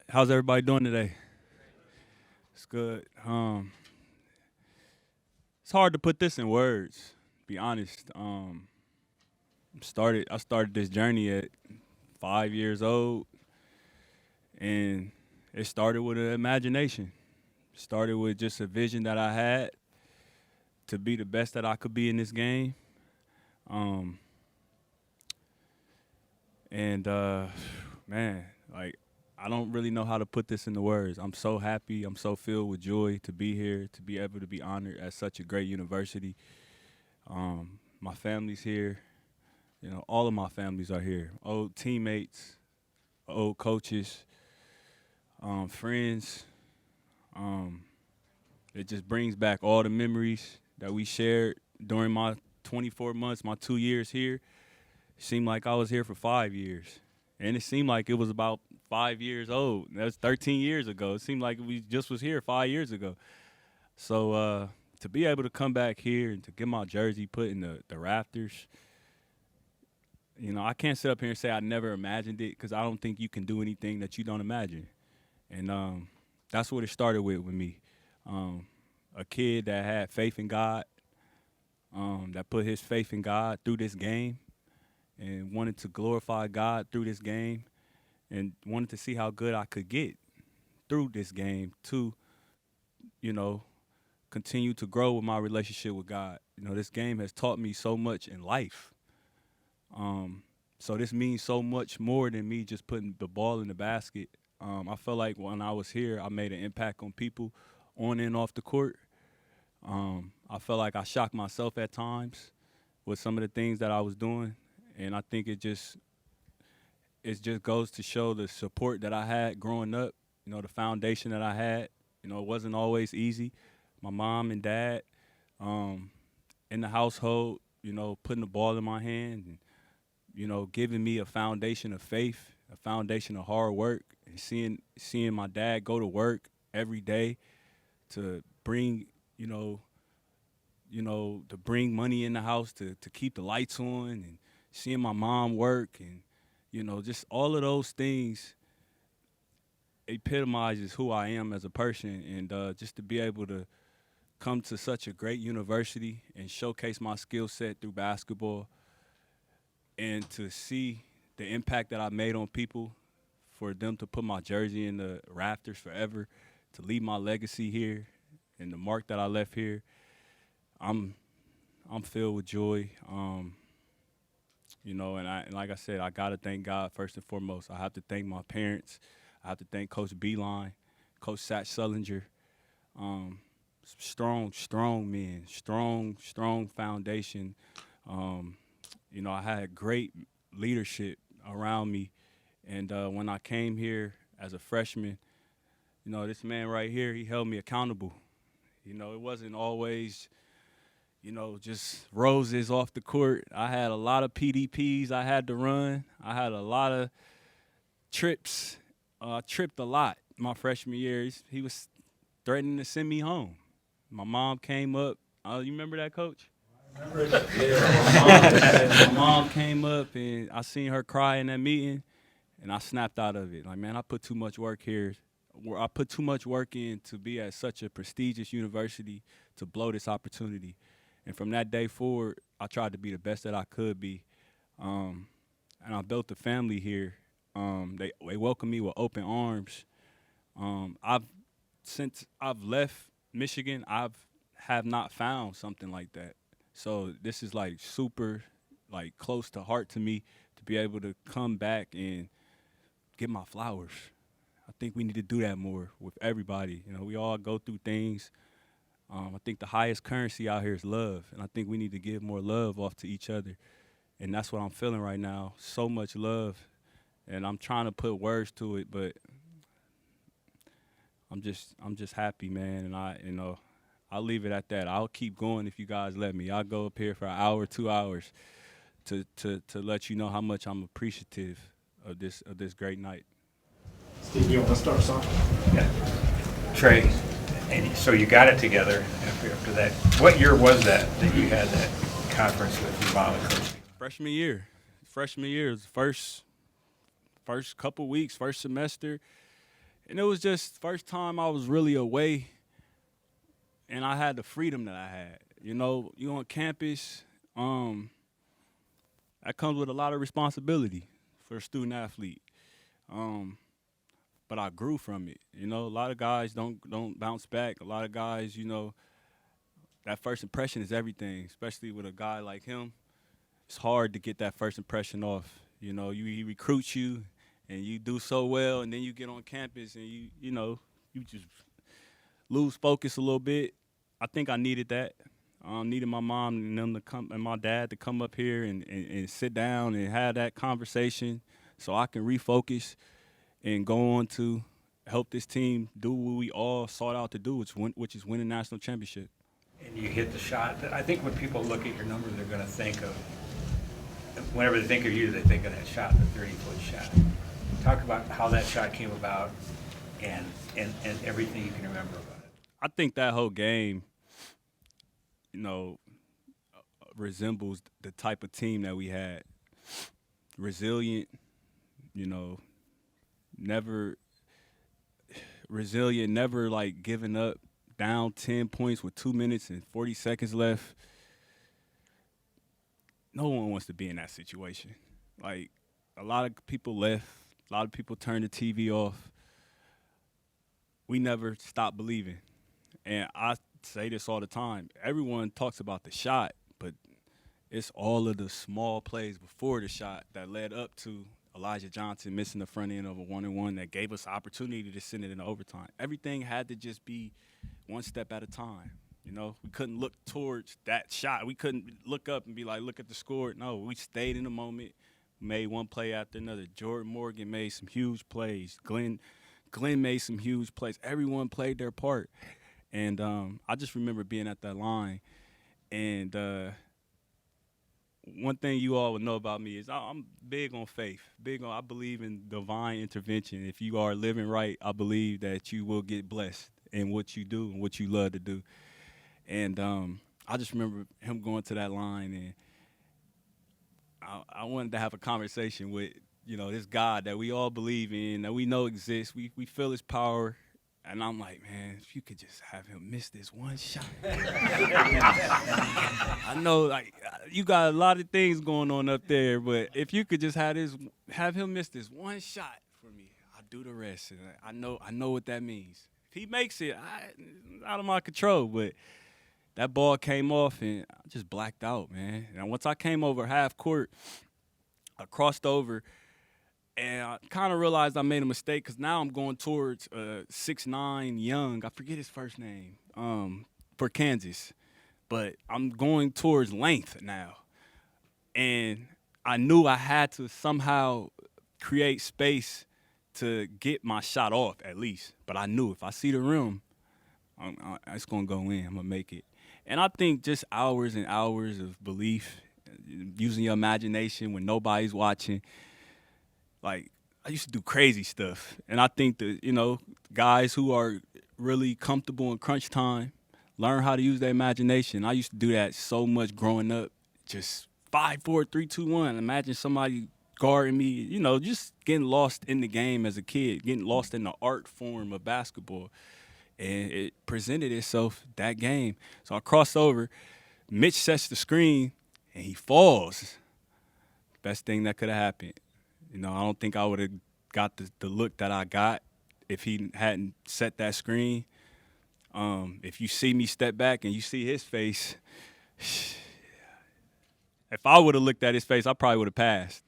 How's everybody doing today? It's good. It's hard to put this in words. Be honest. I started this journey at 5 years old, and it started with an imagination. Started with just a vision that I had to be the best that I could be in this game. Um, and man, like I don't really know how to put this into words. I'm so happy. I'm so filled with joy to be here, to be able to be honored at such a great university. My family's here. You know, all of my families are here. Old teammates, old coaches, friends. Um, it just brings back all the memories that we shared during my 24 months, my 2 years here. It seemed like I was here for 5 years. And it seemed like it was about 5 years old. That was 13 years ago. It seemed like we just was here 5 years ago. So to be able to come back here and to get my jersey put in the rafters, you know, I can't sit up here and say I never imagined it because I don't think you can do anything that you don't imagine. And that's what it started with me. A kid that had faith in God, that put his faith in God through this game and wanted to glorify God through this game and wanted to see how good I could get through this game to, you know, continue to grow with my relationship with God. You know, this game has taught me so much in life. So this means so much more than me just putting the ball in the basket. I felt like when I was here, I made an impact on people on and off the court. I felt like I shocked myself at times with some of the things that I was doing, and I think it just goes to show the support that I had growing up. You know, the foundation that I had. You know, it wasn't always easy. My mom and dad in the household, you know, putting the ball in my hand and, you know, giving me a foundation of faith, a foundation of hard work, and seeing my dad go to work every day to bring, to bring money in the house to keep the lights on, and seeing my mom work, and, you know, just all of those things epitomizes who I am as a person. And just to be able to come to such a great university and showcase my skill set through basketball, and to see the impact that I made on people, for them to put my jersey in the rafters forever, to leave my legacy here and the mark that I left here, I'm filled with joy. You know, and like I said, I gotta thank God first and foremost. I have to thank my parents. I have to thank Coach Beeline, Coach Satch Sullinger. Strong men, strong foundation. You know, I had great leadership around me. And when I came here as a freshman, you know, this man right here, he held me accountable. You know, it wasn't always, you know, just roses off the court. I had a lot of PDPs I had to run. I had a lot of trips. I tripped a lot my freshman year. He was threatening to send me home. My mom came up. You remember that, Coach? Yeah, my mom came up, and I seen her cry in that meeting, and I snapped out of it. Like, man, I put too much work here. I put too much work in to be at such a prestigious university to blow this opportunity. And from that day forward, I tried to be the best that I could be. And I built a family here. They welcomed me with open arms. Since I've left Michigan, have not found something like that. So this is like super, like, close to heart to me to be able to come back and get my flowers. I think we need to do that more with everybody. You know, we all go through things. I think the highest currency out here is love, and I think we need to give more love off to each other. And that's what I'm feeling right now. So much love, and I'm trying to put words to it, but I'm just happy, man. And I'll leave it at that. I'll keep going if you guys let me. I'll go up here for an hour, 2 hours, to let you know how much I'm appreciative of this great night. Steve, you want to start us off? Yeah. Trey, and so you got it together after that. What year was that you had that conference with your mom and Coach? Freshman year. Freshman year was the first couple weeks, first semester. And it was just first time I was really away, and I had the freedom that I had. You know, you on campus, that comes with a lot of responsibility for a student athlete. Um, but I grew from it. You know, a lot of guys don't bounce back. A lot of guys, you know, that first impression is everything, especially with a guy like him. It's hard to get that first impression off. You know, he recruits you, and you do so well, and then you get on campus, and you know, you just lose focus a little bit. I think I needed that. Needed my mom and them to come, and my dad to come up here and sit down and have that conversation, so I can refocus and go on to help this team do what we all sought out to do, which is win a national championship. And you hit the shot. I think when people look at your numbers, they're going to think of, whenever they think of you, they think of that shot, the 30-foot shot. Talk about how that shot came about and everything you can remember about it. I think that whole game, you know, resembles the type of team that we had. Resilient, you know, never like giving up, down 10 points with 2 minutes and 40 seconds left. No one wants to be in that situation. Like, a lot of people left. A lot of people turned the TV off. We never stopped believing. And I say this all the time. Everyone talks about the shot, but it's all of the small plays before the shot that led up to Elijah Johnson missing the front end of a 1-and-1 that gave us the opportunity to send it in overtime. Everything had to just be one step at a time. You know, we couldn't look towards that shot. We couldn't look up and be like, look at the score. No, we stayed in the moment, made one play after another. Jordan Morgan made some huge plays. Glenn made some huge plays. Everyone played their part. And I just remember being at that line. And one thing you all would know about me is I'm big on faith. I believe in divine intervention. If you are living right, I believe that you will get blessed in what you do and what you love to do. And I just remember him going to that line, and I wanted to have a conversation with, you know, this God that we all believe in, that we know exists. We feel his power. And I'm like, man, if you could just have him miss this one shot. I know, like, you got a lot of things going on up there, but if you could just have him miss this one shot for me, I'll do the rest. And I know what that means. If he makes it, out of my control. But that ball came off, and I just blacked out, man. And once I came over half court, I crossed over. And I kind of realized I made a mistake because now I'm going towards 6'9" Young. I forget his first name for Kansas. But I'm going towards length now. And I knew I had to somehow create space to get my shot off at least. But I knew if I see the rim, it's going to go in. I'm going to make it. And I think just hours and hours of belief, using your imagination when nobody's watching. Like, I used to do crazy stuff. And I think that, you know, guys who are really comfortable in crunch time learn how to use their imagination. I used to do that so much growing up. Just 5, 4, 3, 2, 1. Imagine somebody guarding me, you know, just getting lost in the game as a kid, getting lost in the art form of basketball. And it presented itself that game. So I crossed over. Mitch sets the screen, and he falls. Best thing that could have happened. You know, I don't think I would have got the look that I got if he hadn't set that screen. If you see me step back and you see his face, if I would have looked at his face, I probably would have passed.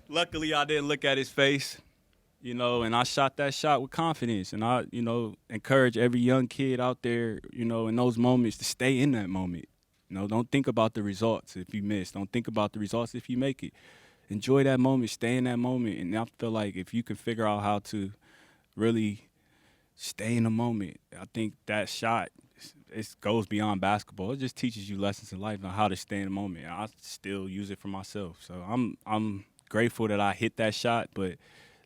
Luckily, I didn't look at his face, you know, and I shot that shot with confidence. And I, you know, encourage every young kid out there, you know, in those moments to stay in that moment. You know, don't think about the results if you miss. Don't think about the results if you make it. Enjoy that moment, stay in that moment. And I feel like if you can figure out how to really stay in the moment, I think that shot, it goes beyond basketball. It just teaches you lessons in life on how to stay in the moment. I still use it for myself. So I'm grateful that I hit that shot, but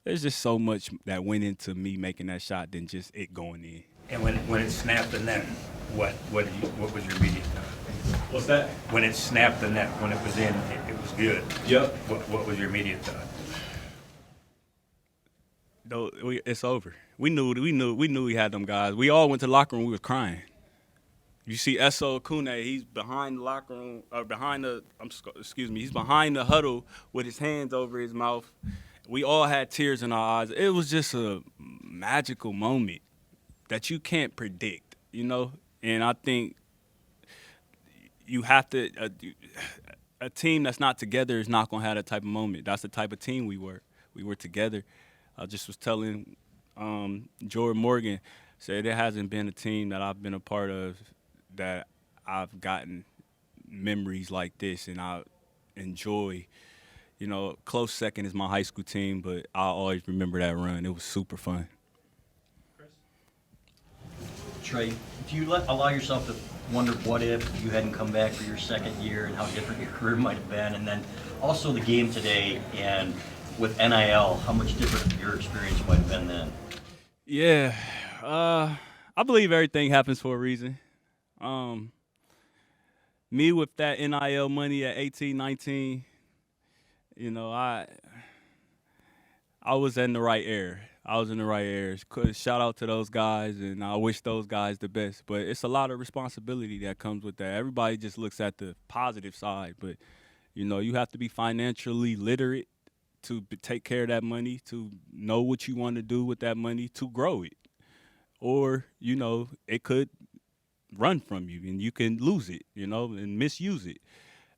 there's just so much that went into me making that shot than just it going in. And when it snapped the net, what was your immediate thought? What's that? When it snapped the net, when it was in, it was good. Yep. What was your immediate thought? though, it's over. We knew we had them guys. We all went to the locker room. We was crying. You see Esso Akune, he's behind the locker room, or he's behind the huddle with his hands over his mouth. We all had tears in our eyes. It was just a magical moment that you can't predict, you know? And I think you have to, a team that's not together is not going to have that type of moment. That's the type of team we were. We were together. I just was telling Jordan Morgan, said there hasn't been a team that I've been a part of that I've gotten memories like this, and I enjoy. You know, close second is my high school team, but I'll always remember that run. It was super fun. Trey, do you allow yourself to wonder what if you hadn't come back for your second year and how different your career might have been? And then also the game today and with NIL, how much different your experience might have been then? Yeah, I believe everything happens for a reason. Me with that NIL money at 18, 19, you know, I was in the right era. I was in the right era. Shout out to those guys, and I wish those guys the best. But it's a lot of responsibility that comes with that. Everybody just looks at the positive side, but, you know, you have to be financially literate to take care of that money, to know what you want to do with that money, to grow it. Or, you know, it could run from you, and you can lose it, you know, and misuse it.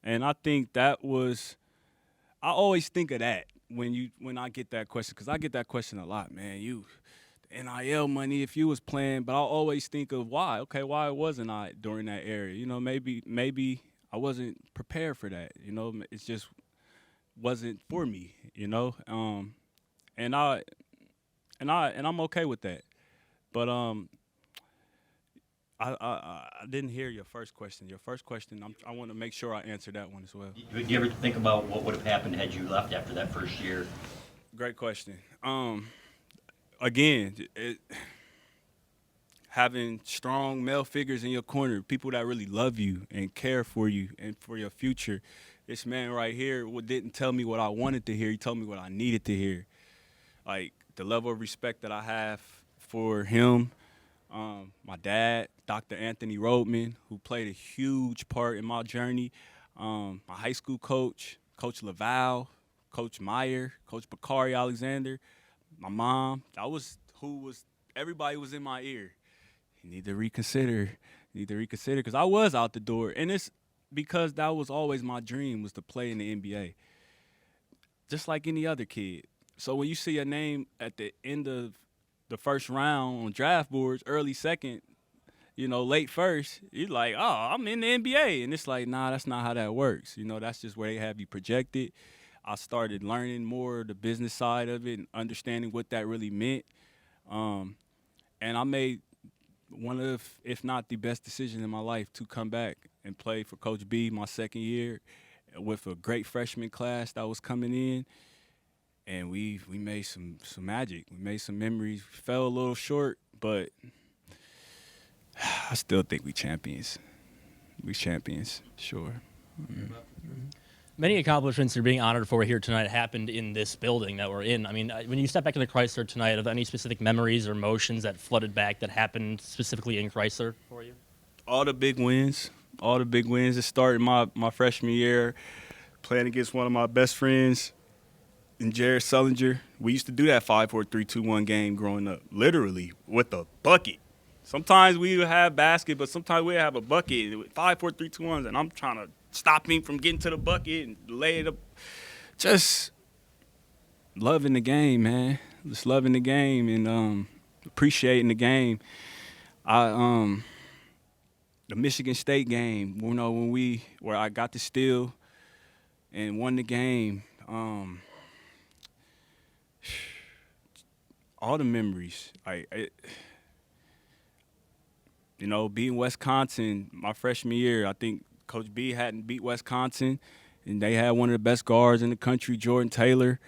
And I think that was – I always think of that when I get that question, because I get that question a lot, man. The NIL money, if you was playing, but I always think of why. Okay, why wasn't I during that era? You know, maybe I wasn't prepared for that. You know, it just wasn't for me. You know, and I'm okay with that. But I didn't hear your first question. Your first question, I want to make sure I answer that one as well. Did you ever think about what would have happened had you left after that first year? Great question. Again, having strong male figures in your corner, people that really love you and care for you and for your future. This man right here didn't tell me what I wanted to hear. He told me what I needed to hear. Like, the level of respect that I have for him. My dad, Dr. Anthony Rodman, who played a huge part in my journey. My high school coach, Coach Laval, Coach Meyer, Coach Bakari Alexander, my mom. Everybody was in my ear. You need to reconsider. Because I was out the door. And it's because that was always my dream, was to play in the NBA. Just like any other kid. So when you see a name at the end of the first round on draft boards, early second, you know, late first, you're like, oh, I'm in the NBA. And it's like, nah, that's not how that works. You know, that's just where they have you projected. I started learning more of the business side of it and understanding what that really meant. And I made one of, if not the best decision in my life, to come back and play for Coach B my second year with a great freshman class that was coming in. And we made some magic. We made some memories. We fell a little short, but I still think we champions. We champions, sure. Mm-hmm. Many accomplishments you're being honored for here tonight happened in this building that we're in. I mean, when you step back into Chrysler tonight, are there any specific memories or emotions that flooded back that happened specifically in Chrysler for you? All the big wins. It started my freshman year playing against one of my best friends, and Jared Sullinger. We used to do that 5-4-3-2-1 game growing up, literally with a bucket. Sometimes we would have basket, but sometimes we would have a bucket, 5-4-3-2-1s, and I'm trying to stop him from getting to the bucket and lay it up. Just loving the game, man. Just loving the game and appreciating the game. The Michigan State game, you know, where I got to steal and won the game. All the memories. You know, beating Wisconsin my freshman year, I think Coach B hadn't beat Wisconsin, and they had one of the best guards in the country, Jordan Taylor.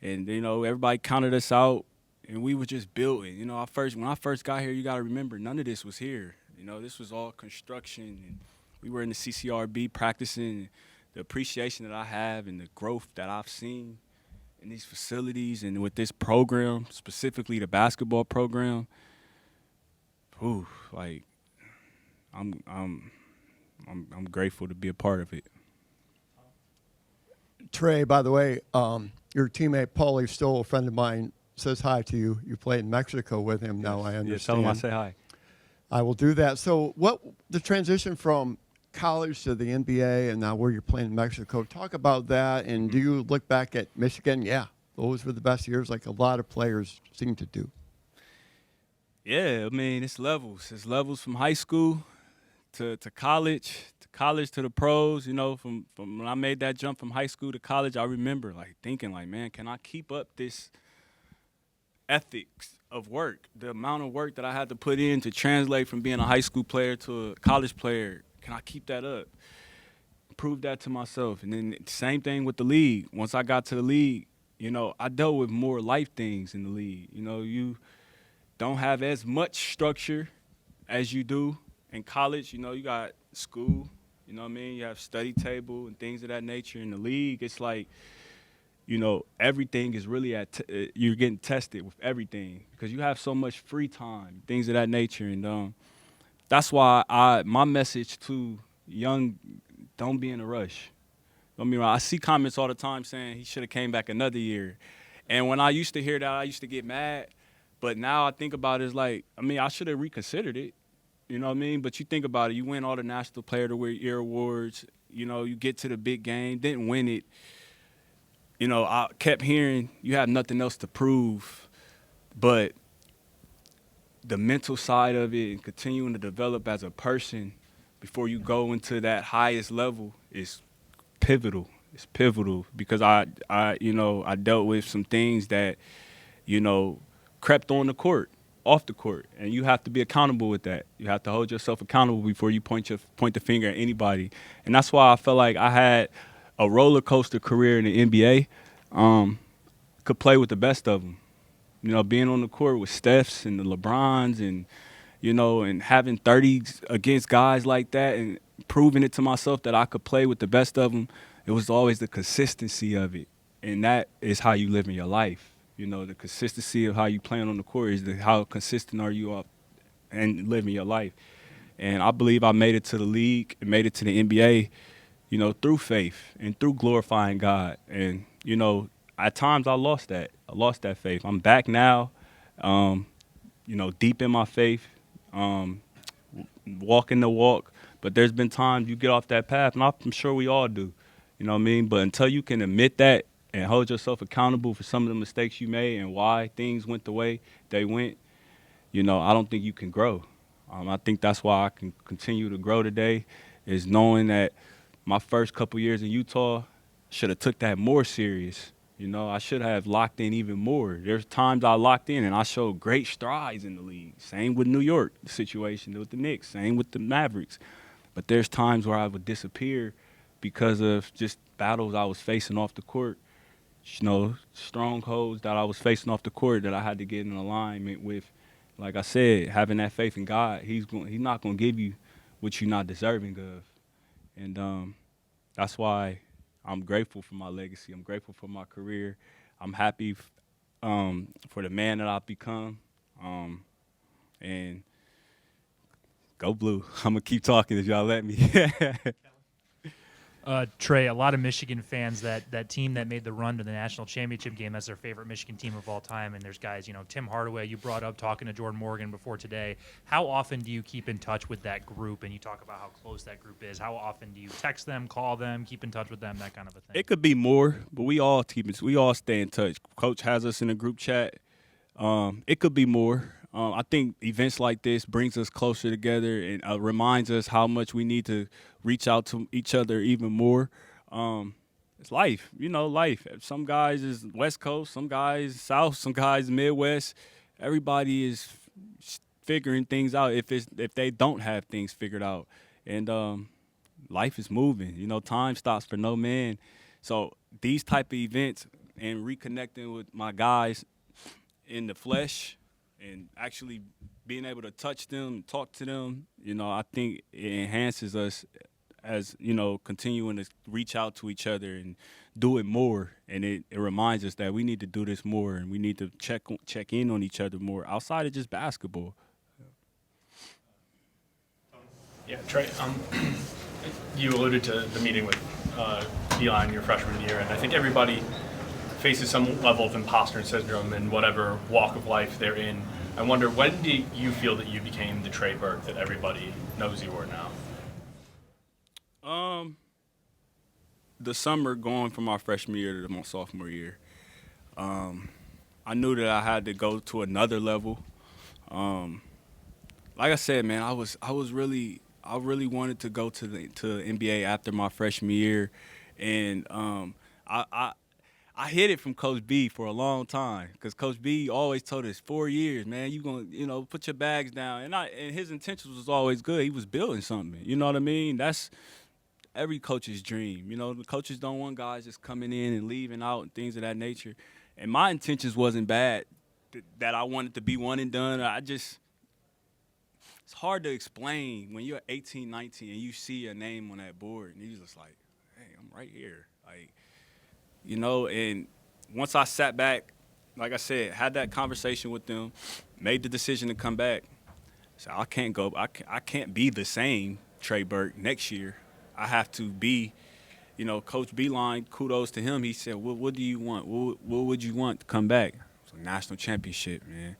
And, you know, everybody counted us out, and we were just building. You know, when I first got here, you got to remember, none of this was here. You know, this was all construction, and we were in the CCRB practicing. The appreciation that I have and the growth that I've seen in these facilities and with this program, specifically the basketball program, like I'm grateful to be a part of it. Trey, by the way, your teammate Paulie, still a friend of mine, says hi to you. You played in Mexico with him now, I understand. Yeah, tell him I say hi. I will do that. So what the transition from college to the NBA and now where you're playing in Mexico, talk about that. And do you look back at Michigan? Yeah, those were the best years like a lot of players seem to do. Yeah, I mean, it's levels. It's levels from high school to college to the pros. You know, from when I made that jump from high school to college, I remember like thinking like, man, can I keep up this ethics of work, the amount of work that I had to put in to translate from being a high school player to a college player? Can I keep that up? Prove that to myself. And then same thing with the league. Once I got to the league, you know, I dealt with more life things in the league. You know, you don't have as much structure as you do in college. You know, you got school, you know what I mean? You have study table and things of that nature. In the league, it's like, you know, everything is really you're getting tested with everything because you have so much free time, things of that nature. And that's why my message to young, don't be in a rush. Don't be wrong. I see comments all the time saying he should have came back another year. And when I used to hear that, I used to get mad. But now I think about it as like, I mean, I should have reconsidered it. You know what I mean? But you think about it, you win all the National Player of the Year awards. You know, you get to the big game, didn't win it. You know, I kept hearing you have nothing else to prove. But the mental side of it and continuing to develop as a person before you go into that highest level is pivotal. It's pivotal because I dealt with some things that, you know, crept on the court, off the court, and you have to be accountable with that. You have to hold yourself accountable before you point the finger at anybody. And that's why I felt like I had a roller coaster career in the NBA. Could play with the best of them. You know, being on the court with Stephs and the LeBrons and, you know, and having 30s against guys like that and proving it to myself that I could play with the best of them, it was always the consistency of it. And that is how you live in your life. You know, the consistency of how you playing on the court is how consistent are you up and living your life. And I believe I made it to the league and made it to the NBA, you know, through faith and through glorifying God. And, you know, at times I lost that. I lost that faith. I'm back now, you know, deep in my faith, walking the walk. But there's been times you get off that path, and I'm sure we all do. You know what I mean? But until you can admit that and hold yourself accountable for some of the mistakes you made and why things went the way they went, you know, I don't think you can grow. I think that's why I can continue to grow today, is knowing that my first couple years in Utah should have took that more serious. You know, I should have locked in even more. There's times I locked in and I showed great strides in the league. Same with New York, the situation with the Knicks. Same with the Mavericks. But there's times where I would disappear because of just battles I was facing off the court. You know, strongholds that I was facing off the court that I had to get in alignment with. Like I said, having that faith in God, He's not going to give you what you're not deserving of. And that's why I'm grateful for my legacy. I'm grateful for my career. I'm happy for the man that I've become. And go Blue. I'm going to keep talking if y'all let me. Trey, a lot of Michigan fans, that team that made the run to the national championship game, that's their favorite Michigan team of all time. And there's guys, you know, Tim Hardaway, you brought up talking to Jordan Morgan before today. How often do you keep in touch with that group? And you talk about how close that group is. How often do you text them, call them, keep in touch with them, that kind of a thing? It could be more, but we all stay in touch. Coach has us in a group chat. It could be more. I think events like this brings us closer together and reminds us how much we need to reach out to each other even more. It's life, you know, life. Some guys is West Coast, some guys South, some guys Midwest. Everybody is figuring things out if they don't have things figured out. And life is moving. You know, time stops for no man. So these type of events and reconnecting with my guys in the flesh and actually being able to touch them, talk to them, you know, I think it enhances us as continuing to reach out to each other and do it more. And it reminds us that we need to do this more, and we need to check in on each other more outside of just basketball. Yeah, Trey, you alluded to the meeting with Beeline your freshman year, and I think everybody faces some level of imposter syndrome in whatever walk of life they're in. I wonder, when do you feel that you became the Trey Burke that everybody knows you are now? The summer going from my freshman year to my sophomore year, I knew that I had to go to another level. Like I said, man, I really wanted to go to the NBA after my freshman year, and I hid it from Coach B for a long time, because Coach B always told us 4 years, man, you gonna put your bags down, and his intentions was always good. He was building something, you know what I mean? That's every coach's dream. The coaches don't want guys just coming in and leaving out and things of that nature. And my intentions wasn't bad, that I wanted to be one and done. It's hard to explain when you're 18, 19, and you see your name on that board, and you're just like, hey, I'm right here. And once I sat back, like I said, had that conversation with them, made the decision to come back. So I can't be the same Trey Burke next year. I have to be, Coach Beeline, kudos to him. He said, what do you want? What would you want to come back? It's a national championship, man.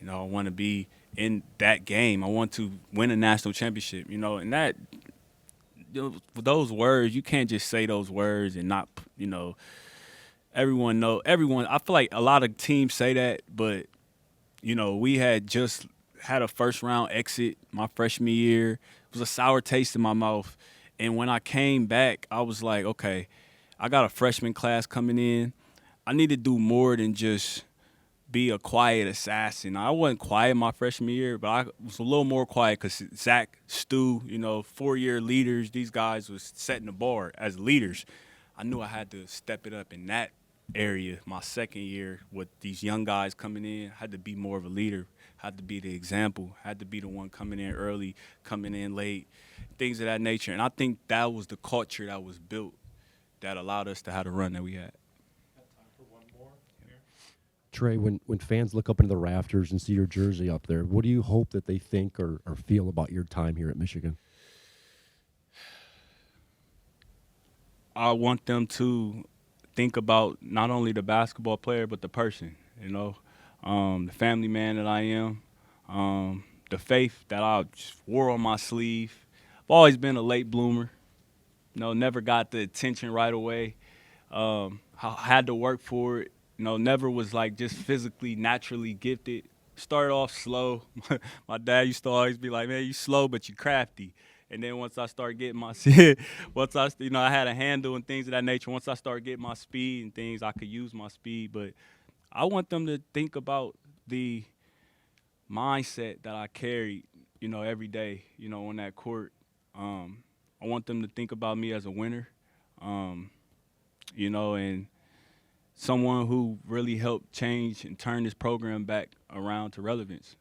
I want to be in that game. I want to win a national championship, and that, those words, you can't just say those words and not, everyone. I feel like a lot of teams say that, but, we had just had a first-round exit my freshman year. It was a sour taste in my mouth. And when I came back, I was like, okay, I got a freshman class coming in. I need to do more than just be a quiet assassin. I wasn't quiet my freshman year, but I was a little more quiet because Zach, Stu, 4-year leaders, these guys was setting the bar as leaders. I knew I had to step it up in that area my second year with these young guys coming in. I had to be more of a leader, had to be the example, had to be the one coming in early, coming in late, things of that nature. And I think that was the culture that was built that allowed us to have the run that we had. Trey, when fans look up into the rafters and see your jersey up there, what do you hope that they think or feel about your time here at Michigan? I want them to think about not only the basketball player, but the person, the family man that I am, the faith that I just wore on my sleeve. I've always been a late bloomer, never got the attention right away. I had to work for it. Never was like just physically, naturally gifted. Started off slow. My dad used to always be like, man, you slow, but you crafty. And then once I started getting my, I had a handle and things of that nature. Once I started getting my speed and things, I could use my speed. But I want them to think about the mindset that I carried, every day, on that court. I want them to think about me as a winner, and someone who really helped change and turn this program back around to relevance.